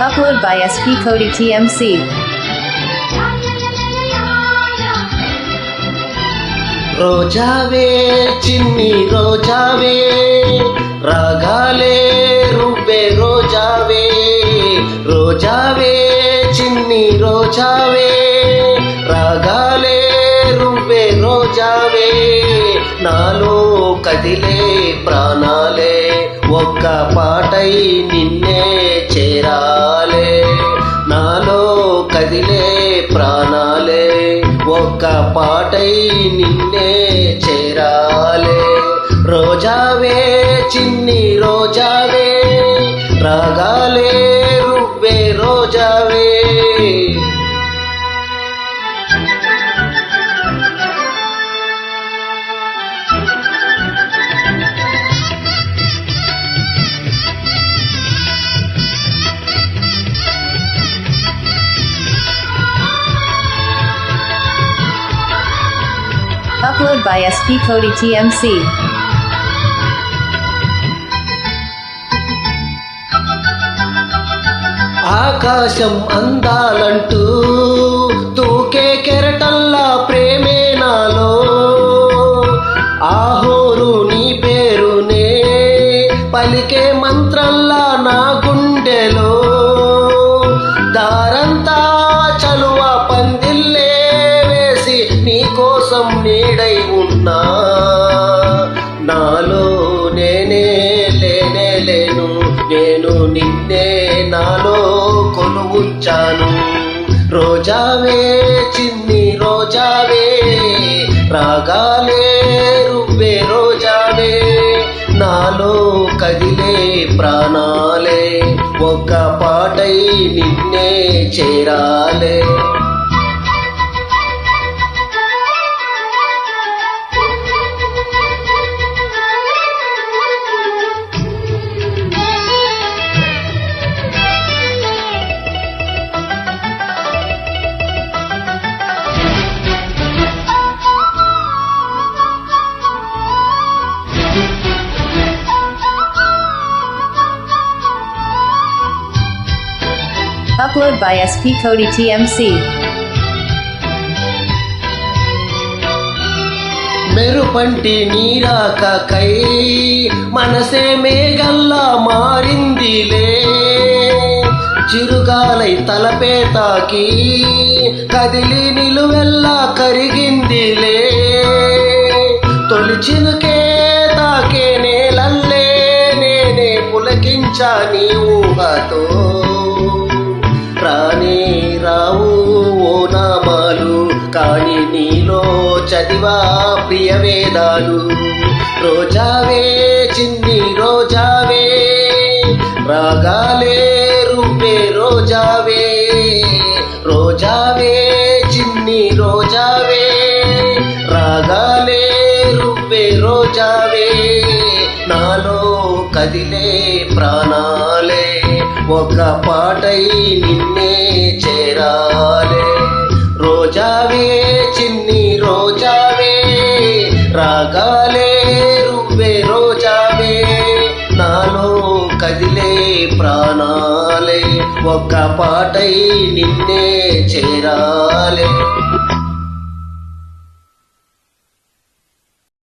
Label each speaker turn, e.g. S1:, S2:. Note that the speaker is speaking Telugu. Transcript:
S1: Upload by SP Cody TMC.
S2: రోజావే చిన్ని రోజావే రాగాలే రువ్వే రోజావే రోజావే చిన్ని రోజావే రాగాలే రువ్వే రోజావే నాలో కదిలే ప్రాణాలే ఒక్క పాటై నిన్నే చేరాలే నాలో కదిలే ప్రాణాలే ఒక్క పాటై నిన్నే చేరాలే రోజావే చిన్ని రోజావే రాగాలే రువ్వే రోజావే
S1: Upload by SP Cody TMC.
S2: ఆకాశం అందాలంటూ తూకే కెరటల్లా ప్రేమే నాలో ఆహోరు నీ పేరునే పలికే మంత్రంలా నా గుండెలో దారంతా చలువ పందిల్లే వేసి నీకోసం నీడై ఉన్నా నాలో నేనే లేనే లేను నేను నిన్నే నాలో కొలువుచ్చాను రోజావే చిన్ని రోజావే రాగాలే రువ్వే రోజావే నాలో కదిలే ప్రాణాలే ఒక్క పాటై నిన్నే చేరాలే
S1: Upload by SP Cody TMC.
S2: మెరుపంటి నీరాకై మనసే మేఘల్లా మారిందిలే చిరుగాలై తలపే తాకి కదిలి నిలువెల్లా కరిగిందిలే తొలి చినుకే తాకే నేలల్లే నేనే పులకించా నీ ఊహతో రానే రావు ఓ నామాలు కాని నీలో చదివా ప్రియ వేదాలు రోజావే చిన్ని రోజావే రాగాలే రువ్వే రోజావే రోజావే చిన్ని రోజావే రాగాలే రువ్వే రోజావే నాలో కదిలే ప్రాణాలే ఒక పాటై నిన్నే చేరాలే రోజావే చిన్ని రోజావే రాగాలే రువ్వే రోజావే నాలో కదిలే ప్రాణాలే ఒక పాటై నిన్నే చేరాలే